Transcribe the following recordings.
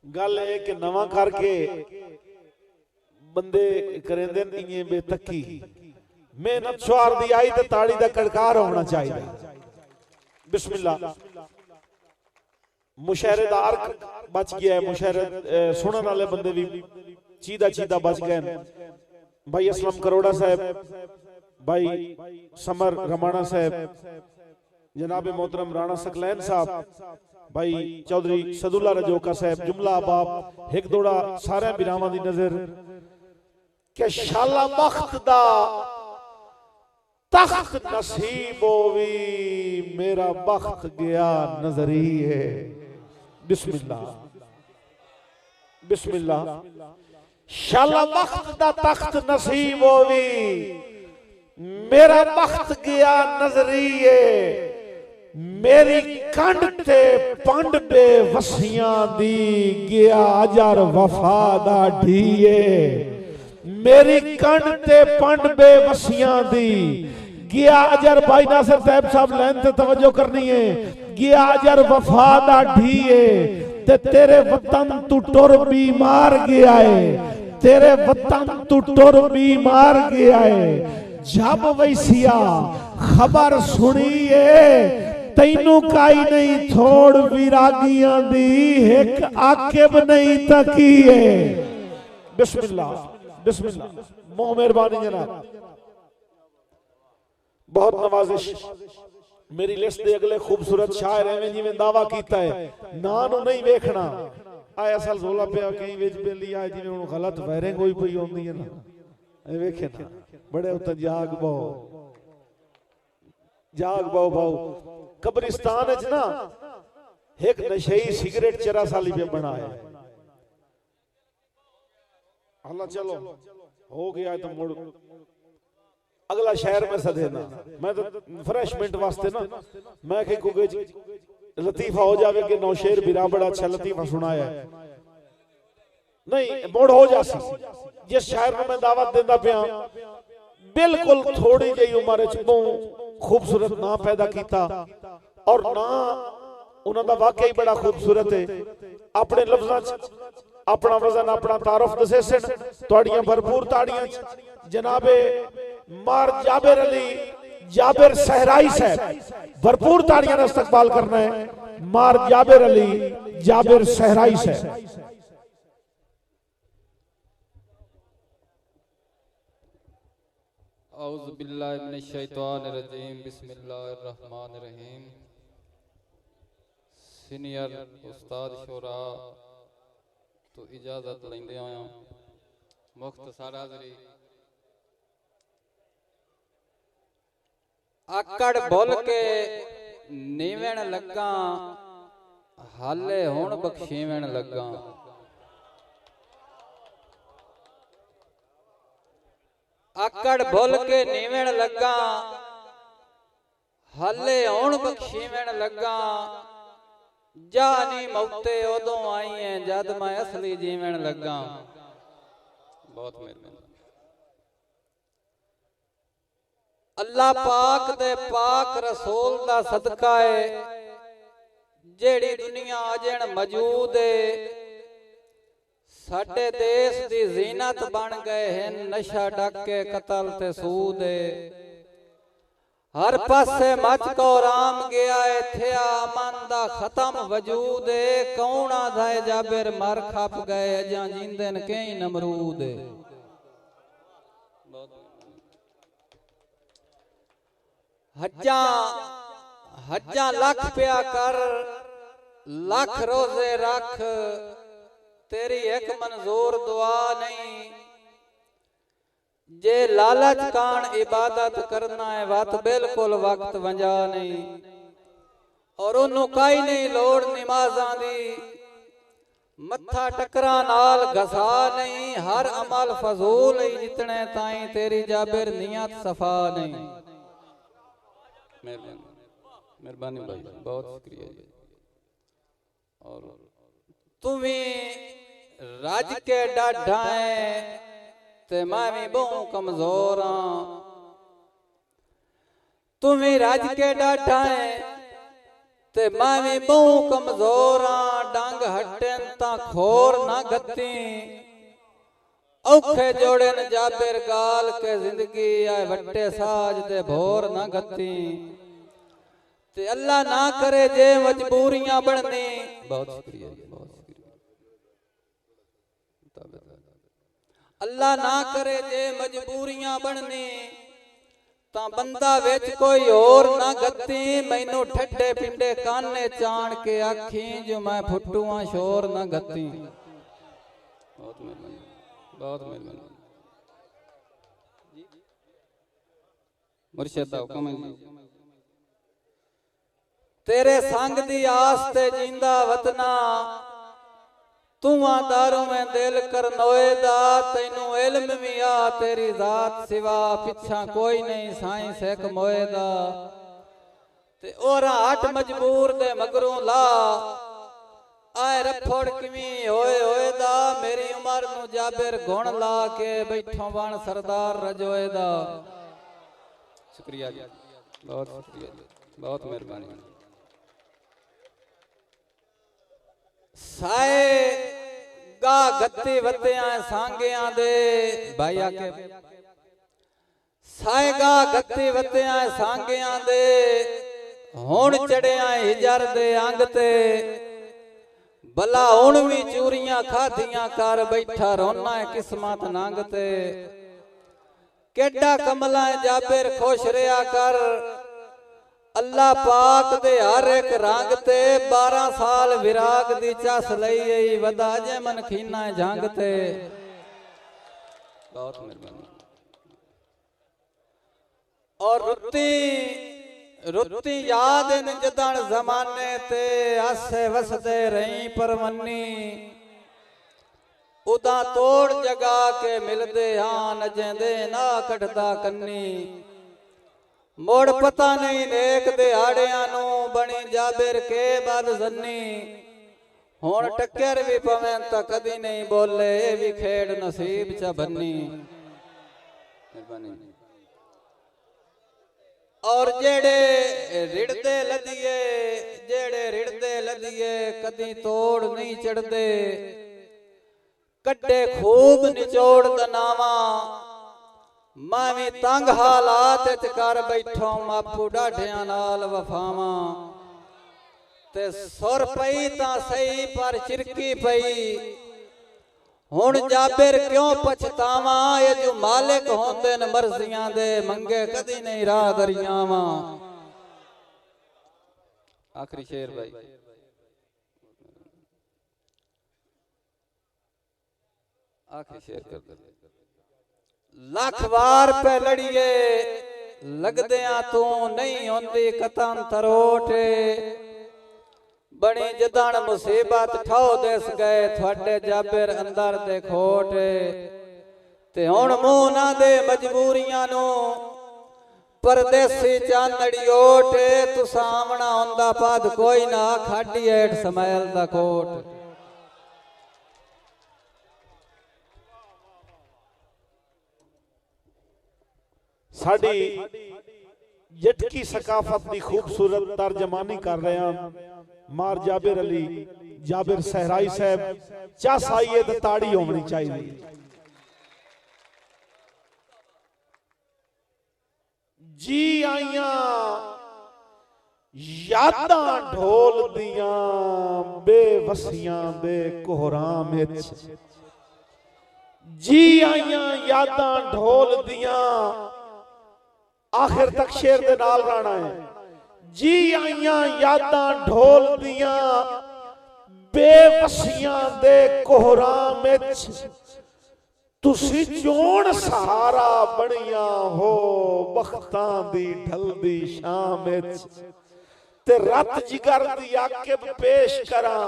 गल है कि नवा करके बंदे करेंदे इए बेतकी मेहनत शुआर दी आई ते ताड़ी दा कड़कार होना चाहिए। बिस्मिल्लाह। मुशहरेदार बच गया है, मुशहरे सुनने वाले बंदे भी चीदा चीदा बच गए। भाई असलम करोड़ा साहब, भाई समर रमाना साहब, जनाब मोहतरम राणा सकलैन साहब, भाई चौधरी सदुल्ला रजोका साहब, जुमला बाप एक दौड़ा सारे बिरावां दी नजर के शाला बख्त दा तख्त नसीब होवी मेरा बख्त गया नजरी है। बिस्मिल्लाह बिस्मिल्लाह। शाला बख्त दा तख्त नसीब होवी मेरा बख्त गया नजरी है। मेरी कंड ते पंड बे वसियां दी गया अजर वफा दा ढीए। मेरी कंड ते पंड बे वसियां दी गया अजर। भाई नासिर साहब साहब लाइन ते तवज्जो करनी है। गया अजर वफा दा ढीए ते तेरे वतन तू टुर बीमार गया है। तेरे वतन तू टुर बीमार गया है। जब वैसिया खबर सुनिए तैनू काई नहीं थोड़ विरागियां दी एक आकिब नहीं तकीए। बिस्मिल्लाह बिस्मिल्लाह। मोह मेहरबानी जनाब, बहुत नवाजिश। मेरी लिस्ट दे अगले खूबसूरत शायर एवें जिवें दावा कीता है ना नु नहीं वेखना। आए असल रोला पिया कई विच बेली आए जिवें हुण गलत वायरिंग होई पई होंदी है ना। ए वेखे ना बड़े उत जाग बहु भाऊ कब्रिस्तान च ना एक नशेई सिगरेट 14 साली पे बनाया। अल्लाह चलो हो गया तो मुड़ अगला शहर में सदे ना। मैं तो फ्रेशमेंट वास्ते ना मैं कि कुगे लतीफा हो जावे कि नौशेर बिरा बड़ा अच्छा लतीफा सुनाया है नहीं मोड़ हो जासी। जिस शहर में मैं दावत देंदा पिया बिल्कुल थोड़ी जी उम्र च खूबसूरत ना पैदा किया और ना उन्होंने वाकई बड़ा खूबसूरत है। अपने लफ्ज़ां च अपना वजन अपना तारुफ दसे सन तुहाड़ियां भरपूर ताड़ियां जनाबे मार जाबिर अली जाबिर सहराई साहब भरपूर ताड़ियां का इस्तकबाल करना है। मार जाबिर अली जाबिर सहराई साहब। औज़ु बिल्लाहि मिनश शैतानिर रजीम बिस्मिल्लाहिर रहमानिर रहीम। सीनियर उस्ताद शोरा तो इजाजत लेंदे आया मुख्तसर हाज़री। आकड़ बोल के नीवण लगा हाले हुण बख्शीवण लगा। आकड़ बोल के नीवण लगा हाले हुण बख्शीवण लगा। जानी मौते उदों आई है जद मैं असली जीवण लगा। बहुत मेहरबानी। अल्लाह पाक दे पाक रसूल दा सदका है जेड़ी दुनिया अजण मौजूद है। साडे देश दी जीनत बन गए हैं नशा डके कतल ते सूद है। हर पासे मच को राम गया है थे अमन दा खत्म वजूद है। कौन आधाए जाबिर मर खप गए अजा जिंदन कई नमरूद है। हज्जा हज्जा लख पिया कर लख रोजे रख तेरी एक मंजूर दुआ नहीं। जे लालच कान इबादत करना है वत बिल्कुल वक्त वंजा नहीं। और उन्हों काई नहीं लोड़ नमाज़ां दी मत्था टकरा नाल घसा नहीं। हर अमल फजूल ही जितने ताई तेरी जाबिर नियत सफा नहीं। मेहरबानी भाई बहुत शुक्रिया जी। और तुम्हें राज के डाढ़ा है ते मैं भी बहु कमजोर हाँ। तुम्हें राज के डाढ़ा है ते मैं भी बहु कमजोर हाँ। डंग हटन ता खोर ना गती औखे जोड़े न जाबिर गाल के जिंदगी आए वट्टे साज दे भोर ना गती ते अल्लाह ना करे जे मजबूरियां बननी। बहुत शुक्रिया जी, बहुत शुक्रिया। अल्लाह ना करे जे मजबूरियां बननी ता बंदा विच कोई और ना गती मैनू ठड्डे पिंडे काने चाण के आखी जो मैं फुट्टूआं शोर ना गती। बहुत मेहरबानी, बहुत मेहरबानी। मुर्शिद दा हुक्म है जी। तेरे संग दी आस ते जींदा वतना तू दारू में दिल कर नोएदा तैनू इल्म भी आ तेरी जात सिवा पिछा कोई नहीं साईं सेक मोएदा ते ओरा हट मजबूर दे मगरों ला आए रफड़ किमी होए होएदा मेरी उमर नू जाबिर गुण ला के बैठो बन सरदार रजोएदा। शुक्रिया जी, बहुत शुक्रिया जी, बहुत मेहरबानी। साए गा गत्ती वत्तियां सांगियां दे भाई आके साए गा गत्ती वत्तियां सांगियां दे हुण चढ़िया हिजर दे अंग ते भला हुण भी चूरियां खाधियां कर बैठा रोना है किस्मत नंग ते केडा कमला जाबिर खुश रहा कर अल्लाह पाक दे हर एक रंग ते 12 साल विराग दी चस लई वदा जे मन खीना जंग ते। बहुत मेहरबानी। और रुत्ती याद इन जदन जमाने ते आसे वसदे रही परवन्नी उदा तोड़ जगा के मिलदे हाँ नजेंदे ना कटदा कन्नी मोड़ पता नहीं नेक दिहाड़ियां नू बनी जाबिर के बाद जन्नी हुण टक्कर भी पवें तां कदी नहीं बोले ये भी खेड़ नसीब च बन्नी। और जेड़े रिड़दे लदिए कदी तोड़ नहीं चढ़दे कड्डे खूब निचोड़ दनावा मैं भी तंग हालात च कर बैठो मापू डाढियां नाल वफावा ते सुर पई तां सही पर चिरकी पई हुण जाबिर क्यों पछतावा ये जो मालिक होंदे न मर्जियां दे मंगे कदी नहीं राह दरियावा। आखिरी शेर भाई। आखिरी शेर कर दे। लख वार पे लड़िए लगदियां तू नहीं होंदी कतन तरोटे बड़ी जदन मुसीबत ठाओ देस गए थोड़े जाबिर अंदर दे खोटे ते हुण मुंह ना दे मजबूरियां नू परदेसी चानड़ियोटे तू सामना हुंदा पद कोई ना खाड़ी हेठ समैल दा कोट। साड़ी जटकी सकाफत की खूबसूरत तर्जमानी कर रहे हैं मार जाबिर अली जाबिर सहराई साहब चस आइए तो ताड़ी होनी चाहिए। जी आइया यादां ढोल दियां बेवसियां दे कोहराम विच जी आइया यादां ढोल दियां आखिर तक शेर दे नाल राणा है। जी आइया यादां ढोल दियां बेवसियां दे कोहराम विच तुसी चोण सहारा बनिया हो बख्तां दी ढलदी शाम विच ते रत जिगर दी आकिब पेश करां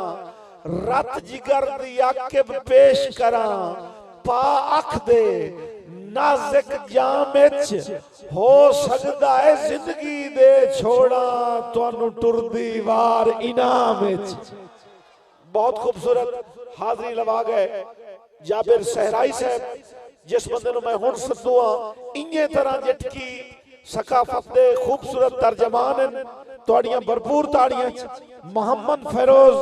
रत जिगर दी आकिब पेश करां पा अख दे नाज़िक जाम विच हो सकदा है जिंदगी दे छोड़ा तुहानू टुरदी वार इनाम विच। बहुत खूबसूरत हाज़री लवा गए जाबिर सहराई साहब जिस बंदे नू मैं हुण सद्दूआ इन्ने तरह जटकी सकाफत दे खूबसूरत तर्जमान तुहाड़ियां भरपूर ताड़ियां मोहम्मद फिरोज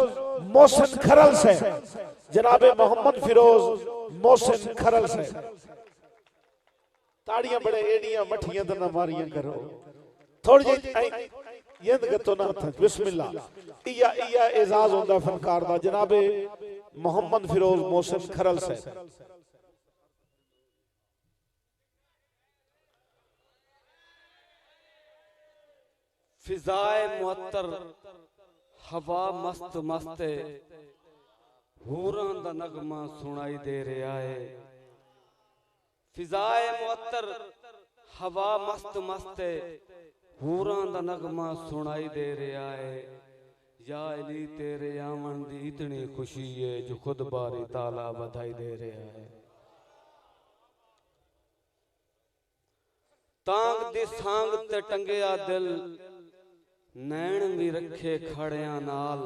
मोहसिन खरल से, जनाबे मोहम्मद फिरोज मोहसिन खरल से। ताड़ियां बड़े एडियां मठियां तो ना मारियां करो, थोड़ी जी यंद गतो ना था। बिस्मिल्लाह, इया इया एजाज होंदा फनकार दा। जनाबे मोहम्मद फिरोज मोहसिन खरल से। फिजाए मुअत्तर हवा मस्त मस्त हूरां दा नगमा सुनाई दे रहा है। फिजाए मुअत्तर हवा मस्त मस्त हूरां दा नगमा सुनाई दे रहा है। या अली तेरे आवन दी इतनी खुशी है जो खुद बारी ताला बधाई दे रहा है। तांग दी सांग ते टंगिया दिल नैण भी रखे खड़ियां नाल।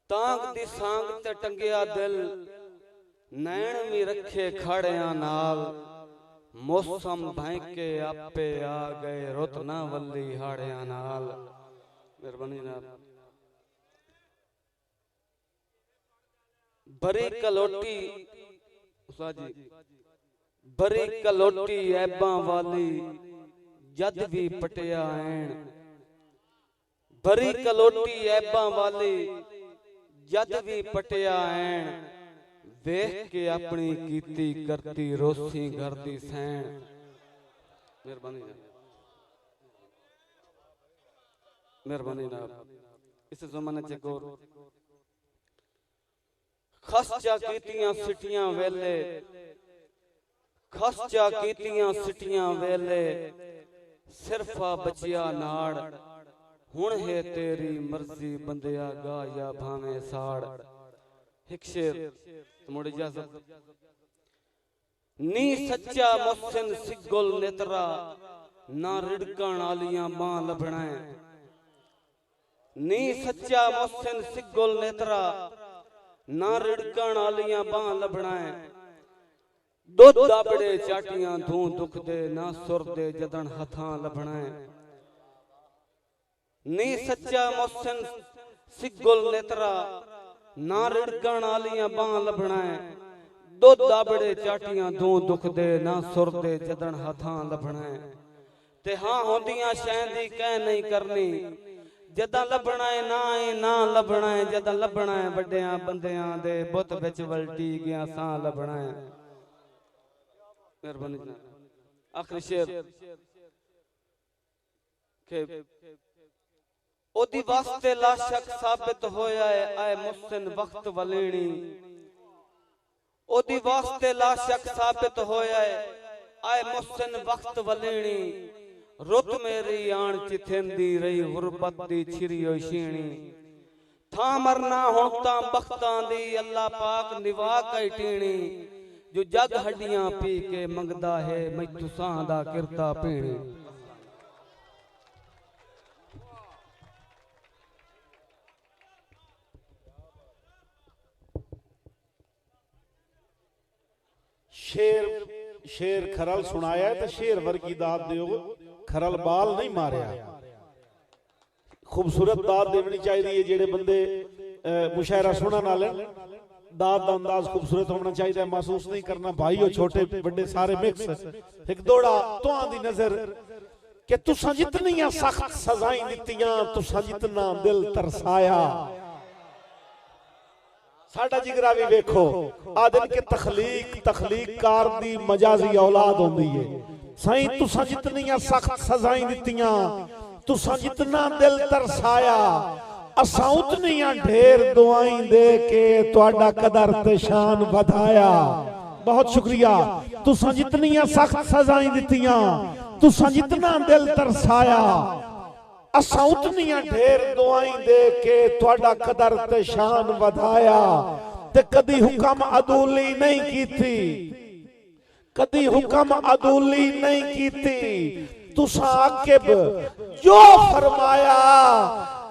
तांग दी सांग ते टंगिया दिल नैण भी रखे खड़ियां नाल। मौसम भैंके आपे आ गए रुत ना वल्ली हाड़ियां नाल। मेहरबानी जनाब। बरी कलोटी उस्ताद जी, बरी कलोटी ऐबां वाली जद भी पटिया ऐन। बरी कलोटी ऐबां वाली जद भी पटिया ऐन। वेख के अपनी कीती करती रोसी घर दी सैन। मेहरबानी मेहरबानी जनाब। इस जमाने च गौर खसचा कीतियां सिटियां वेले, खसचा कीतियां सिटियां वेले सिर्फा बचिया नाड़। हुण है तेरी मर्जी बंदिया गा या भावे साड़। एक शेर मुड़ इजाजत। नी सच्चा मोहसिन सिगुल नेत्रा ना रिड़कण आलियां बां लभणा। नी सच्चा मोहसिन सिगुल नेत्रा ना रिड़कण आलियां बां लभणा। दुध दाबड़े चाटियां धूं दुख दे ना सुर दे जदन हथां लभणा। नी सच्चा मोहसिन सिगुल नेत्रा ना रिड़कण आलियां बां लभणा। दुध दाबड़े चाटियां धूं दुख दे ना सुर दे जदन हथां लभणा। ते हां होंदियां शैं दी कह नहीं करनी जदा लभणा है ना लभणा है। जदा लभणा है वड्डियां बंदियां दे बुत विच वलटी गया सां लभणा है। मेहरबानी जनाब। आखिरी शेर के ओदी वास्ते ला शक साबित होया है आए मुहसिन वक्त वलेणी। ओदी वास्ते ला शक साबित होया है आए मुहसिन वक्त वलेणी। रुत मेरी आन चिथेंदी रही गुरबत दी छिरी होई शीणी। था मरना हुण तां बख्तां दी अल्लाह पाक निवा कई टीणी। जो जग हड्डियां पी के मंगदा है मैथू सां दा किरता पीणी। शेर शेर खरल सुनाया तो शेर वर्गी दाद दियो। खरल बाल नहीं मारिया। खूबसूरत दाद देनी चाहिए। जेड़े बंदे मुशायरा सुनने वाले दाद का अंदाज खूबसूरत होना चाहिए। महसूस नहीं करना भाई हो छोटे बड़े सारे मिक्स एक दौड़ा तो दी नजर कि तुसा जितनियां सख्त सजाएं दित्तियां तुसा जितना दिल तरसाया। साडा जिगरा भी वेखो आदन के तखलीक कार दी मजाजी औलाद होंदी है। साईं तुसा जितनियां सख्त सजाएं दित्तियां तुसा जितना दिल तरसाया। असां उतनियां ढेर दुआएं दे के तुहाडा कदर ते शान वधाया। बहुत शुक्रिया। तुसा जितनियां सख्त सजाएं दित्तियां तुसा जितना दिल तरसाया। असां उतनियां ढेर दुआएं दे के तुहाडा कदर ते शान वधाया। ते कदी हुक्म अदूली नहीं कीती, कदी हुक्म अदूली नहीं कीती। तुसा आकिब जो फरमाया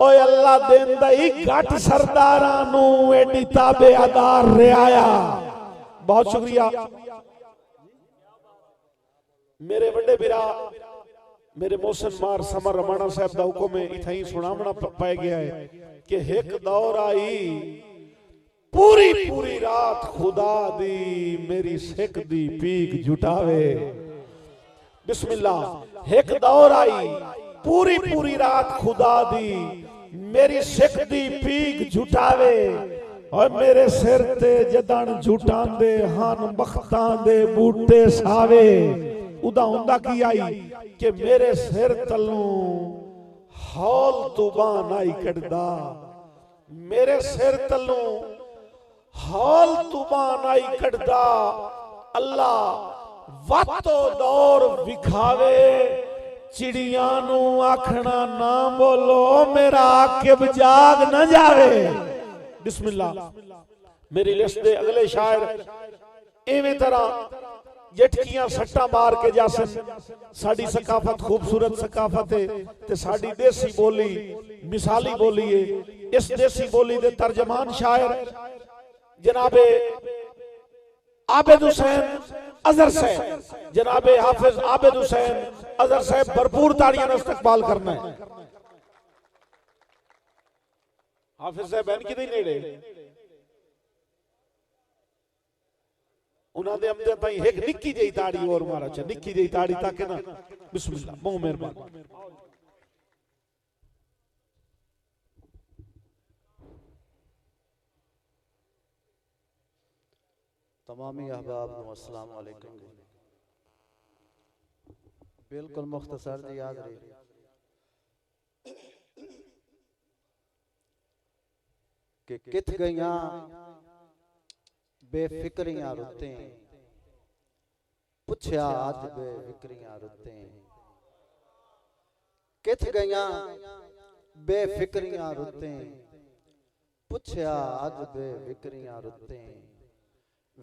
ओए अल्लाह देंदा ही घट सरदारां नू एडी ताबेदार रियाया। बहुत शुक्रिया मेरे बड़े बिरा मेरे मोहसिन मार समर रमाना साहब दा हुक्म है इथाई सुनावना पाया गया है कि एक दौर आई पूरी पूरी रात खुदा दी मेरी सिक दी पीक जुटावे। बिस्मिल्लाह। एक दौर आई पूरी पूरी रात खुदा दी मेरी सिक दी पीक जुटावे और मेरे सिर ते जदन जुटांदे हन बख्तां दे बूटे सावे। उदा हुंदा की आई कि मेरे सिर तलों हौल तूबान आई कड़दा, मेरे सिर तलों हौल तूबान आई कड़दा। अल्लाह वातो दौर विखावे चिड़ियां नू आखना ना बोलो मेरा आकिब जाग न जावे। बिस्मिल्लाह। मेरी लिस्ट दे अगले शायर एवें तरह जटकियां सट्टा मार के जासन। साड़ी सकाफत खूबसूरत सकाफत है ते साड़ी देसी बोली मिसाली बोली है। इस देसी बोली दे तर्जमान शायर जनाबे आबिद हुसैन अजहर साहब, जनाबे हाफिज आबिद हुसैन अजहर साहब भरपूर ताड़ियां का इस्तकबाल करना है। हाफिज साहब बैन की नेड़े उन्होंने अमदे ताई एक निक्की जी ताड़ी और मारा चा निक्की जी ताड़ी ताकि ना। बिस्मिल्लाह। बहुत मेहरबान। तमामी अहबाब को अस्सलाम वालेकुम। बिल्कुल मुख्तसर जी याद रही कि किथ गईया बेफिक्रियां रुतें, पुछया अज बेफिक्रियां रुतें। किथ गईया बेफिक्रियां रुतें, पुछया अज बेफिक्रियां रुतें।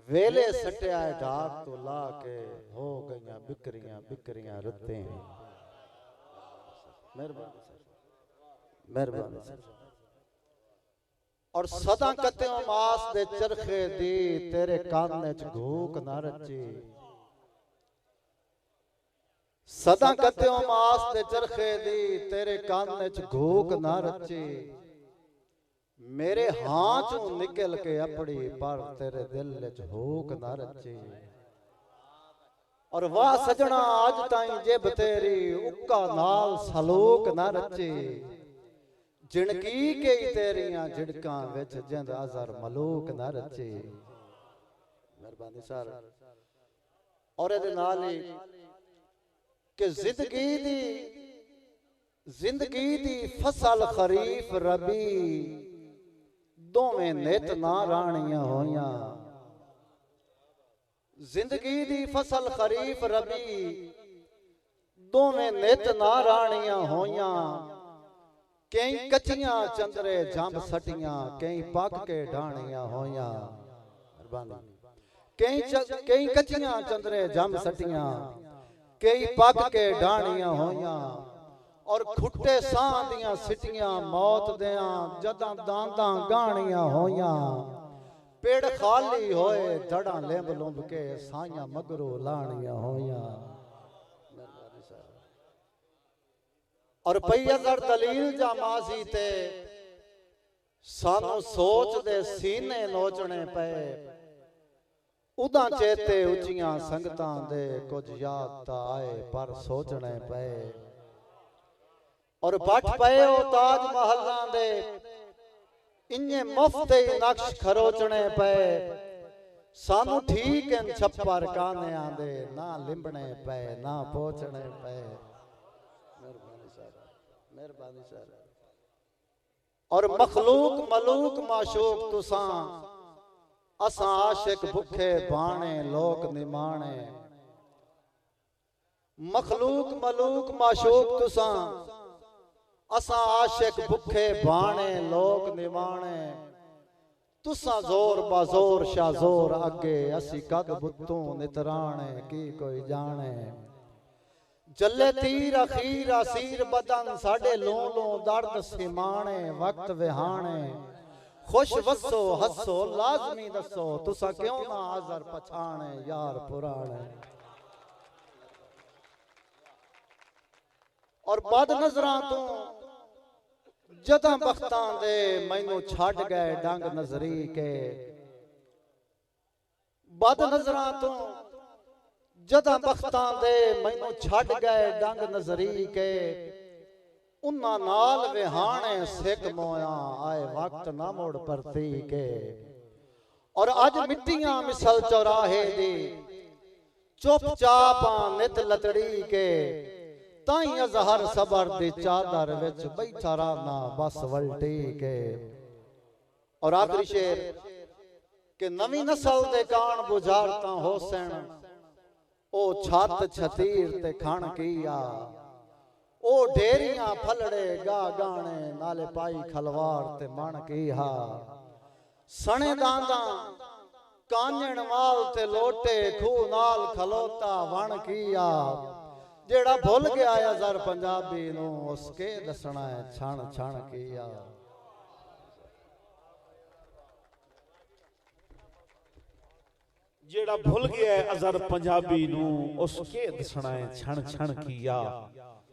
वेले सटिया ढाक तो ला के हो गईया बिक्रियां बिक्रियां रुतें। मेहरबानी सर, मेहरबानी सर। और सदा कत्यों मास दे चरखे दी तेरे काने च घूक ना रची। सदा कत्यों मास दे चरखे दी तेरे काने च घूक ना रची। मेरे हां चों निकल के अपनी पर तेरे दिल च भूख ना रची। और वाह सजना अज ताई जिब तेरी उक्का नाल सलूक ना रची। जिणकी के तेरियां झिड़कां विच जिंद अजहर मलूक ना रची। मेहरबानी सर। और इहदे नाल ही कि जिंदगी दी फसल खरीफ रबी दोवें नित ना राणियां होइयां। जिंदगी दी फसल खरीफ रबी दोवें नित ना राणियां होइयां। कई कच्चियां चंदरे जंब सटियां, कई पक के ढाणियां होइयां। कई कच्चियां चंदरे जंब सटियां, कई पक के ढाणियां होइयां। और खुट्टे सां दियां सिटियां मौत दियां जदां दांदां गाणियां होइयां। पेड़ खाली होए जड़ां लिंब लुंब के साइयां मगरो लाणियां होइयां। और पई अजर दलील जा माजी ते सानू सोच दे सीने नोचने पे। उदां चेते उचियां संगतां दे कुछ याद ता आए पर सोचने पे। और बट पे ताज महलां दे इन्ने मुफ्त नक्श खरोचने पे। सानू ठीक इन छप्पर कानियां दे ना लिंबने पे ना पोचने पे। मेहरबानी सर। और मखलूक मलूक माशूक तुसां, असां आशिक भुखे बाणे लोक निमाणे। मखलूक मलूक माशूक तुसां, असां आशिक भुखे बाणे लोक निमाणे। तुसां जोर बाजोर शाजोर अगे असी कद बुतों नितराणे की कोई जाने। जले तीर अखीर असीर बदन साडे लोलो दर्द सिमाणे वक्त विहाणे। खुश वसो हसो लाजमी दसो तुसा क्यों ना आजर पछाणे यार पुराणे। और बद नजरां तू जदां बख्तां दे मैनू छड़ गए डंग नजरी के बद नजरां तू जदां बख्तां दे मैनू छड़ गए डंग नजरी के उन्ना नाल विहाने सिक मोया आए वक्त ना मुड़ परती के और अज मिट्टियां मिसल चौराहे दी चुपचाप नित लतड़ी के ताई अजहर सबर दी चादर विच बैठा रहना बस वल्टी के। और आखिरी शेर कि नवी नस्ल दे कान बुझारता होसन ओ छत छतीर ते खण किया ओ ढेरियां फलड़े गा गाने नाले पाई खलवार ते मण किया सने दांदा कांजण माल ते लोटे खूह नाल खलोता वण किया जेड़ा भुल गया अजर पंजाबी नू उसके दसना है छण छण किया। जेड़ा भुल गया अजर पंजाबी नू उसके दसना है छण छण किया।